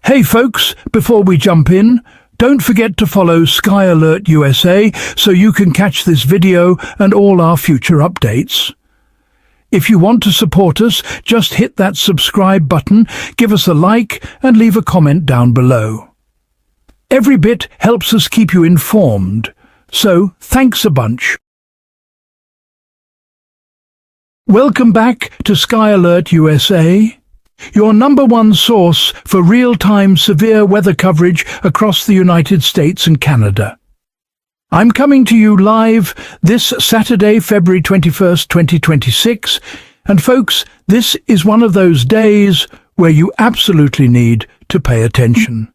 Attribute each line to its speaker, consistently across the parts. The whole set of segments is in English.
Speaker 1: Hey folks, before we jump in, don't forget to follow SkyAlert USA so you can catch this video and all our future updates. If you want to support us, just hit that subscribe button, give us a like and leave a comment down below. Every bit helps us keep you informed, so thanks a bunch. Welcome back to SkyAlert USA, your #1 source for real-time severe weather coverage across the United States and Canada. I'm coming to you live this Saturday, February 21st, 2026, and folks, this is one of those days where you absolutely need to pay attention.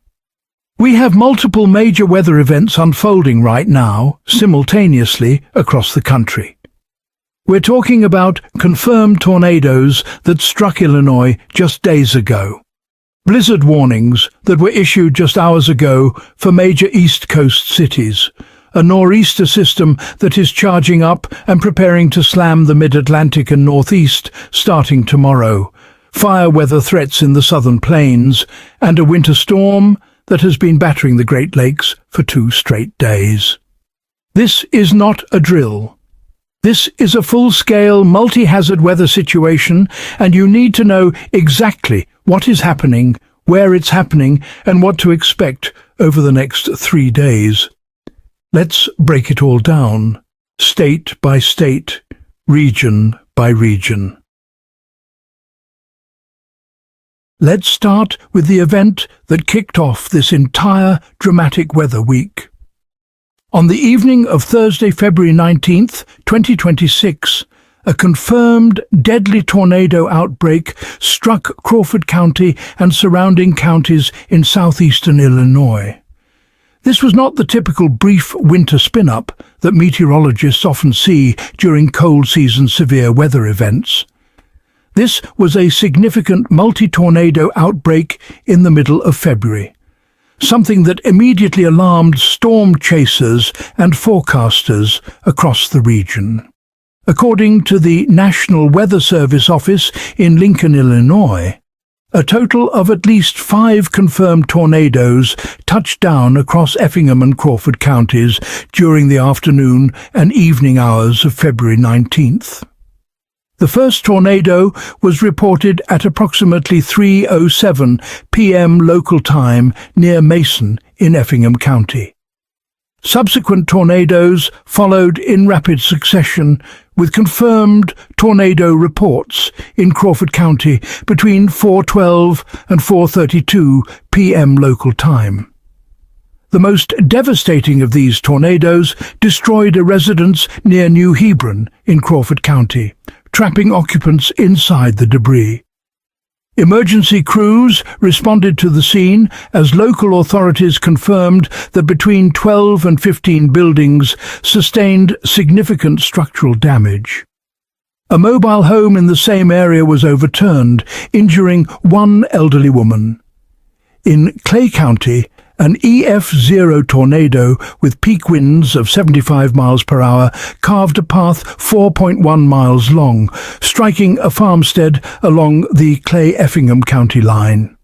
Speaker 1: We have multiple major weather events unfolding right now, simultaneously across the country. We're talking about confirmed tornadoes that struck Illinois just days ago. Blizzard warnings that were issued just hours ago for major East Coast cities. A nor'easter system that is charging up and preparing to slam the mid-Atlantic and northeast starting tomorrow. Fire weather threats in the southern plains, and a winter storm that has been battering the Great Lakes for 2 straight days. This is not a drill. This is a full-scale, multi-hazard weather situation, and you need to know exactly what is happening, where it's happening, and what to expect over the next 3 days. Let's break it all down, state by state, region by region. Let's start with the event that kicked off this entire dramatic weather week. On the evening of Thursday, February 19th, 2026, a confirmed deadly tornado outbreak struck Crawford County and surrounding counties in southeastern Illinois. This was not the typical brief winter spin-up that meteorologists often see during cold season severe weather events. This was a significant multi-tornado outbreak in the middle of February, something that immediately alarmed storm chasers and forecasters across the region. According to the National Weather Service office in Lincoln, Illinois, a total of at least 5 confirmed tornadoes touched down across Effingham and Crawford counties during the afternoon and evening hours of February 19th. The first tornado was reported at approximately 3:07 p.m. local time near Mason in Effingham County. Subsequent tornadoes followed in rapid succession, with confirmed tornado reports in Crawford County between 4:12 and 4:32 p.m. local time. The most devastating of these tornadoes destroyed a residence near New Hebron in Crawford County, trapping occupants inside the debris. Emergency crews responded to the scene as local authorities confirmed that between 12 and 15 buildings sustained significant structural damage. A mobile home in the same area was overturned, injuring 1 elderly woman. In Clay County, an EF0 tornado with peak winds of 75 miles per hour carved a path 4.1 miles long, striking a farmstead along the Clay-Effingham County line.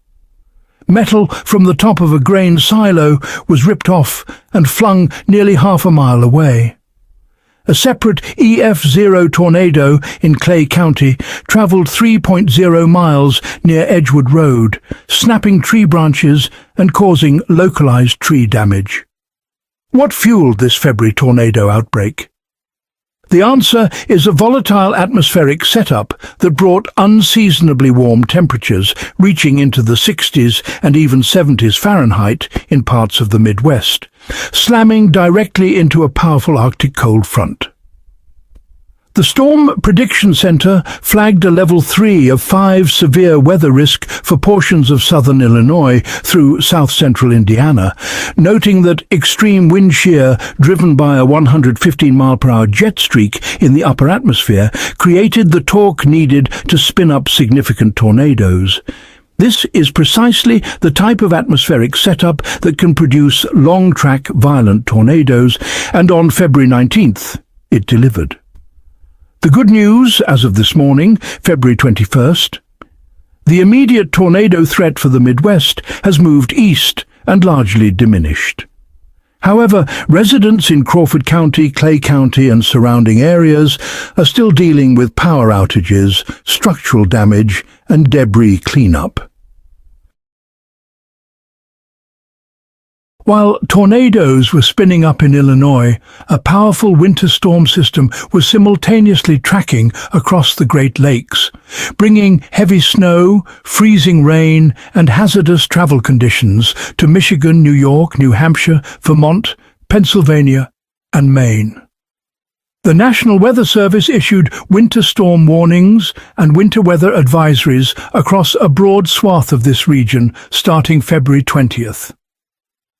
Speaker 1: Metal from the top of a grain silo was ripped off and flung nearly half a mile away. A separate EF0 tornado in Clay County travelled 3.0 miles near Edgewood Road, snapping tree branches and causing localised tree damage. What fueled this February tornado outbreak? The answer is a volatile atmospheric setup that brought unseasonably warm temperatures, reaching into the 60s and even 70s Fahrenheit in parts of the Midwest, slamming directly into a powerful Arctic cold front. The Storm Prediction Center flagged a level 3 of 5 severe weather risk for portions of southern Illinois through south-central Indiana, noting that extreme wind shear driven by a 115-mile-per-hour jet streak in the upper atmosphere created the torque needed to spin up significant tornadoes. This is precisely the type of atmospheric setup that can produce long-track violent tornadoes, and on February 19th, it delivered. The good news, as of this morning, February 21st, The immediate tornado threat for the Midwest has moved east and largely diminished. However, residents in Crawford County, Clay County and surrounding areas are still dealing with power outages, structural damage and debris cleanup. While tornadoes were spinning up in Illinois, a powerful winter storm system was simultaneously tracking across the Great Lakes, bringing heavy snow, freezing rain, and hazardous travel conditions to Michigan, New York, New Hampshire, Vermont, Pennsylvania, and Maine. The National Weather Service issued winter storm warnings and winter weather advisories across a broad swath of this region starting February 20th.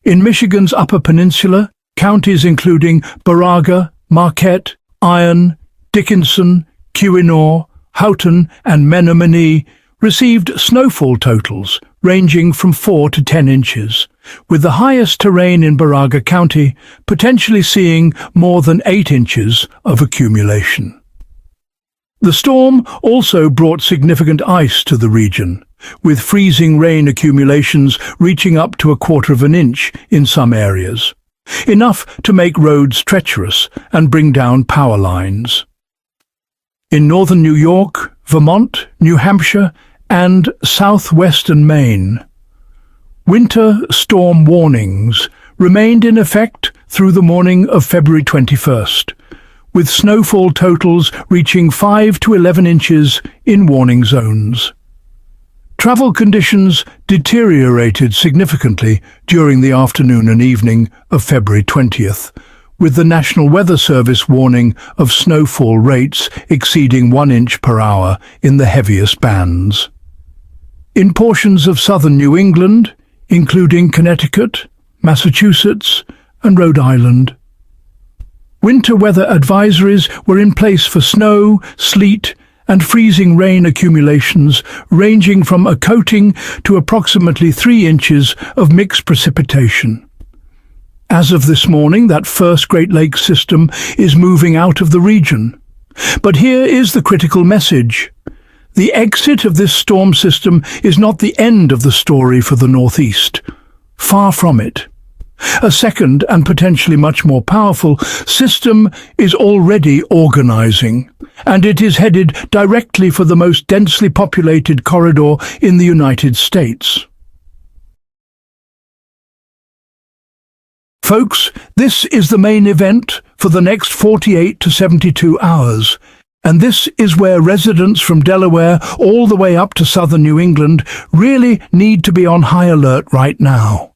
Speaker 1: In Michigan's Upper Peninsula, counties including Baraga, Marquette, Iron, Dickinson, Keweenaw, Houghton and Menominee received snowfall totals ranging from 4 to 10 inches, with the highest terrain in Baraga County potentially seeing more than 8 inches of accumulation. The storm also brought significant ice to the region, with freezing rain accumulations reaching up to 1/4 of an inch in some areas, enough to make roads treacherous and bring down power lines. In northern New York, Vermont, New Hampshire, and southwestern Maine, winter storm warnings remained in effect through the morning of February 21st, with snowfall totals reaching 5 to 11 inches in warning zones. Travel conditions deteriorated significantly during the afternoon and evening of February 20th, with the National Weather Service warning of snowfall rates exceeding 1 inch per hour in the heaviest bands. In portions of southern New England, including Connecticut, Massachusetts, and Rhode Island, winter weather advisories were in place for snow, sleet, and freezing rain accumulations ranging from a coating to approximately 3 inches of mixed precipitation. As of this morning, that first Great Lakes system is moving out of the region. But here is the critical message. The exit of this storm system is not the end of the story for the Northeast. Far from it. A second and potentially much more powerful system is already organizing, and it is headed directly for the most densely populated corridor in the United States. Folks, this is the main event for the next 48 to 72 hours, and this is where residents from Delaware all the way up to southern New England really need to be on high alert right now.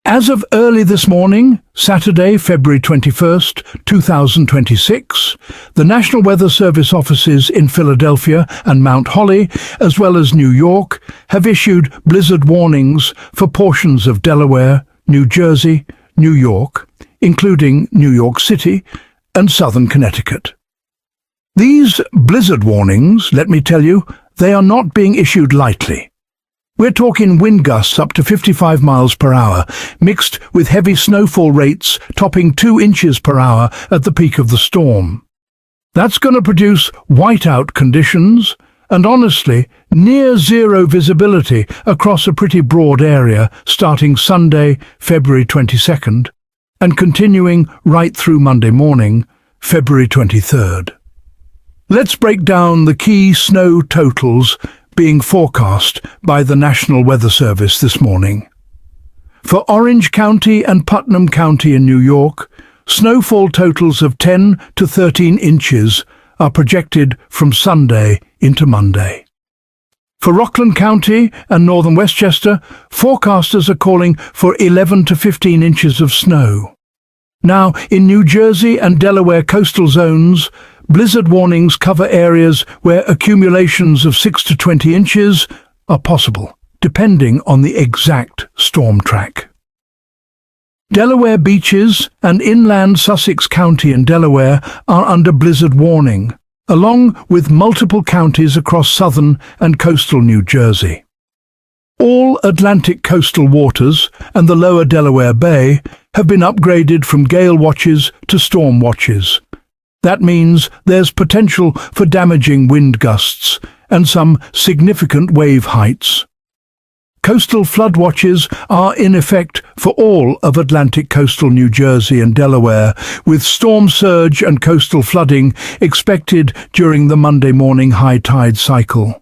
Speaker 1: As of early this morning, Saturday, February 21st, 2026, the National Weather Service offices in Philadelphia and Mount Holly, as well as New York, have issued blizzard warnings for portions of Delaware, New Jersey, New York, including New York City, and southern Connecticut. These blizzard warnings, let me tell you, they are not being issued lightly. We're talking wind gusts up to 55 miles per hour, mixed with heavy snowfall rates topping 2 inches per hour at the peak of the storm. That's going to produce whiteout conditions and, honestly, near zero visibility across a pretty broad area starting Sunday, February 22nd, and continuing right through Monday morning, February 23rd. Let's break down the key snow totals being forecast by the National Weather Service this morning. For Orange County and Putnam County in New York, snowfall totals of 10 to 13 inches are projected from Sunday into Monday. For Rockland County and northern Westchester, forecasters are calling for 11 to 15 inches of snow. Now, in New Jersey and Delaware coastal zones, blizzard warnings cover areas where accumulations of 6 to 20 inches are possible, depending on the exact storm track. Delaware beaches and inland Sussex County in Delaware are under blizzard warning, along with multiple counties across southern and coastal New Jersey. All Atlantic coastal waters and the lower Delaware Bay have been upgraded from gale watches to storm watches, That means there's potential for damaging wind gusts and some significant wave heights. Coastal flood watches are in effect for all of Atlantic coastal New Jersey and Delaware, with storm surge and coastal flooding expected during the Monday morning high tide cycle.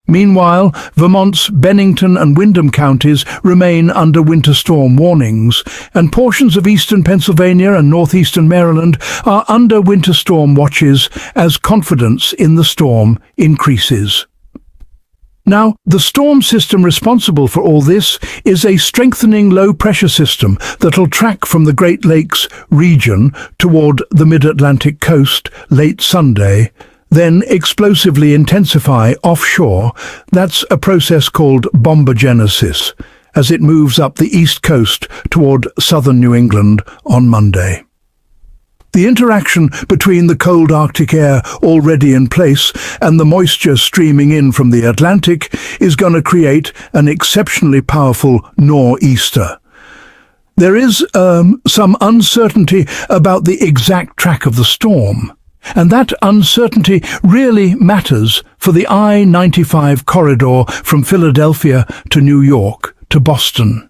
Speaker 1: Meanwhile, Vermont's Bennington and Windham counties remain under winter storm warnings, and portions of eastern Pennsylvania and northeastern Maryland are under winter storm watches as confidence in the storm increases. Now, the storm system responsible for all this is a strengthening low-pressure system that'll track from the Great Lakes region toward the mid-Atlantic coast late Sunday, then explosively intensify offshore. That's a process called bombogenesis, as it moves up the east coast toward southern New England on Monday. The interaction between the cold Arctic air already in place and the moisture streaming in from the Atlantic is going to create an exceptionally powerful nor'easter. There is some uncertainty about the exact track of the storm, and that uncertainty really matters for the I-95 corridor from Philadelphia to New York to Boston.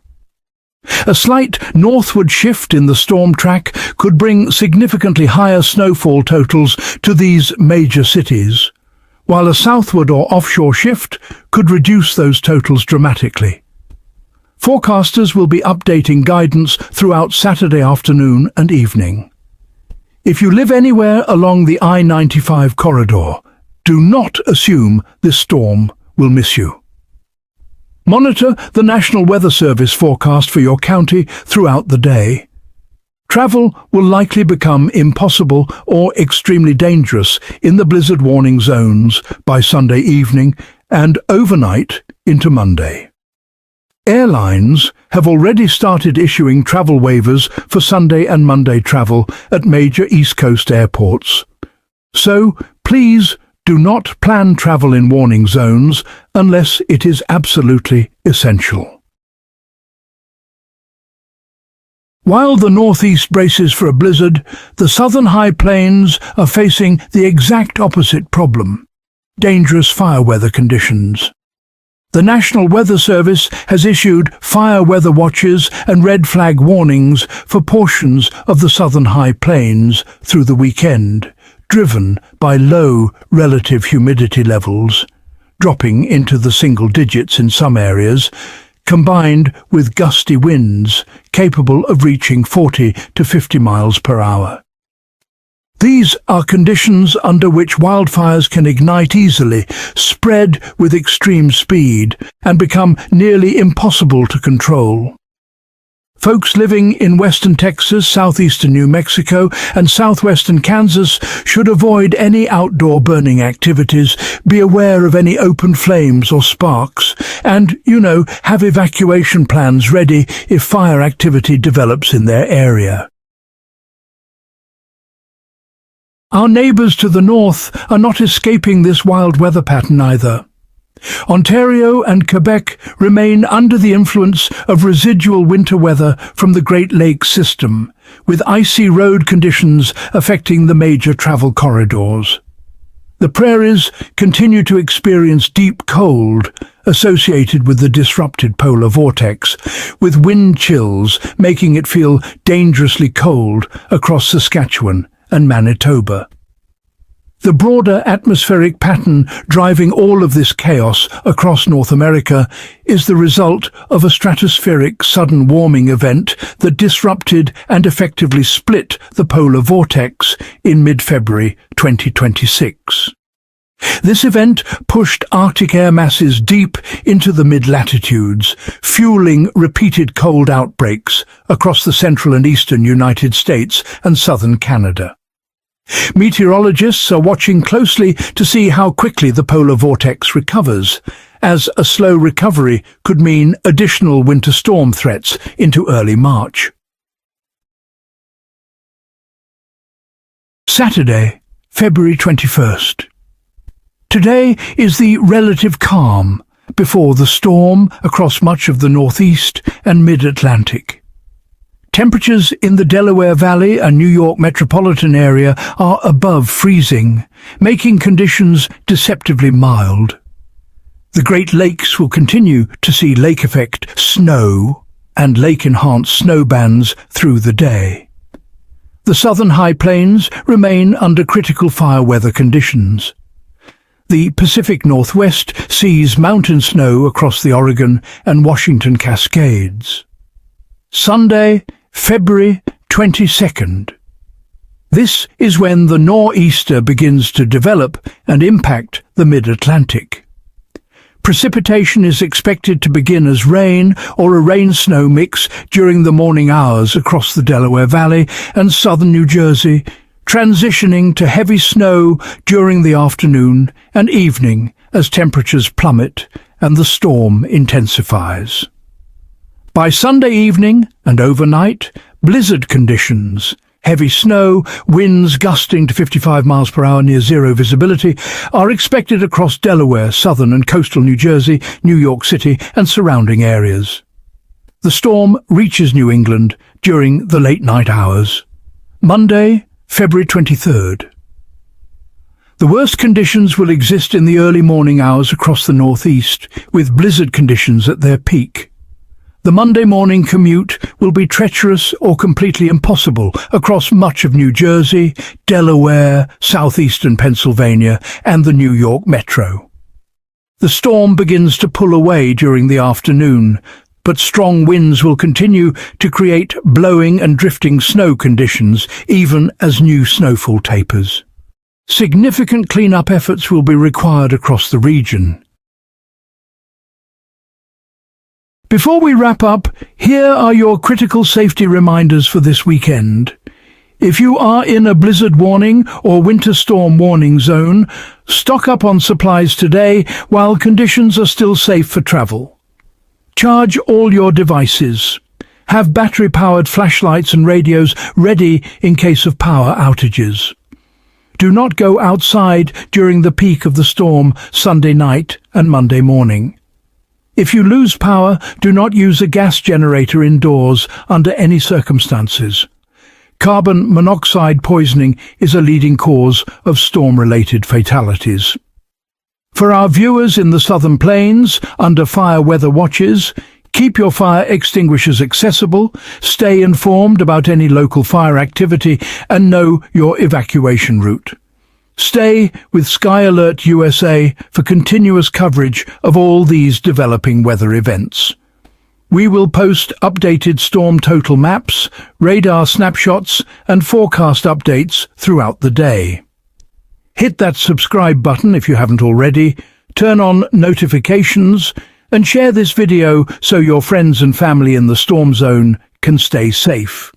Speaker 1: A slight northward shift in the storm track could bring significantly higher snowfall totals to these major cities, while a southward or offshore shift could reduce those totals dramatically. Forecasters will be updating guidance throughout Saturday afternoon and evening. If you live anywhere along the I-95 corridor, do not assume this storm will miss you. Monitor the National Weather Service forecast for your county throughout the day. Travel will likely become impossible or extremely dangerous in the blizzard warning zones by Sunday evening and overnight into Monday. Airlines have already started issuing travel waivers for Sunday and Monday travel at major East Coast airports. So please do not plan travel in warning zones unless it is absolutely essential. While the Northeast braces for a blizzard, the southern high plains are facing the exact opposite problem: dangerous fire weather conditions. The National Weather Service has issued fire weather watches and red flag warnings for portions of the southern high plains through the weekend, driven by low relative humidity levels, dropping into the single digits in some areas, combined with gusty winds capable of reaching 40 to 50 miles per hour. These are conditions under which wildfires can ignite easily, spread with extreme speed, and become nearly impossible to control. Folks living in western Texas, southeastern New Mexico, and southwestern Kansas should avoid any outdoor burning activities, be aware of any open flames or sparks, and, have evacuation plans ready if fire activity develops in their area. Our neighbours to the north are not escaping this wild weather pattern either. Ontario and Quebec remain under the influence of residual winter weather from the Great Lakes system, with icy road conditions affecting the major travel corridors. The prairies continue to experience deep cold associated with the disrupted polar vortex, with wind chills making it feel dangerously cold across Saskatchewan and Manitoba. The broader atmospheric pattern driving all of this chaos across North America is the result of a stratospheric sudden warming event that disrupted and effectively split the polar vortex in mid-February 2026. This event pushed Arctic air masses deep into the mid-latitudes, fueling repeated cold outbreaks across the central and eastern United States and southern Canada. Meteorologists are watching closely to see how quickly the polar vortex recovers, as a slow recovery could mean additional winter storm threats into early March. Saturday, February 21st. Today is the relative calm before the storm across much of the northeast and mid-Atlantic. Temperatures in the Delaware Valley and New York metropolitan area are above freezing, making conditions deceptively mild. The Great Lakes will continue to see lake effect snow and lake-enhanced snow bands through the day. The southern high plains remain under critical fire weather conditions. The Pacific Northwest sees mountain snow across the Oregon and Washington Cascades. Sunday, February 22nd. This is when the nor'easter begins to develop and impact the mid-Atlantic. Precipitation is expected to begin as rain or a rain-snow mix during the morning hours across the Delaware Valley and southern New Jersey, transitioning to heavy snow during the afternoon and evening as temperatures plummet and the storm intensifies. By Sunday evening and overnight, blizzard conditions, heavy snow, winds gusting to 55 miles per hour near zero visibility, are expected across Delaware, southern and coastal New Jersey, New York City, and surrounding areas. The storm reaches New England during the late night hours. Monday, February 23rd. The worst conditions will exist in the early morning hours across the northeast, with blizzard conditions at their peak. The Monday morning commute will be treacherous or completely impossible across much of New Jersey, Delaware, southeastern Pennsylvania, and the New York metro. The storm begins to pull away during the afternoon, but strong winds will continue to create blowing and drifting snow conditions even as new snowfall tapers. Significant cleanup efforts will be required across the region. Before we wrap up, here are your critical safety reminders for this weekend. If you are in a blizzard warning or winter storm warning zone, stock up on supplies today while conditions are still safe for travel. Charge all your devices. Have battery-powered flashlights and radios ready in case of power outages. Do not go outside during the peak of the storm Sunday night and Monday morning. If you lose power, do not use a gas generator indoors under any circumstances. Carbon monoxide poisoning is a leading cause of storm-related fatalities. For our viewers in the southern plains, under fire weather watches, keep your fire extinguishers accessible, stay informed about any local fire activity, and know your evacuation route. Stay with SkyAlert USA for continuous coverage of all these developing weather events. We will post updated storm total maps, radar snapshots, and forecast updates throughout the day. Hit that subscribe button if you haven't already, turn on notifications, and share this video so your friends and family in the storm zone can stay safe.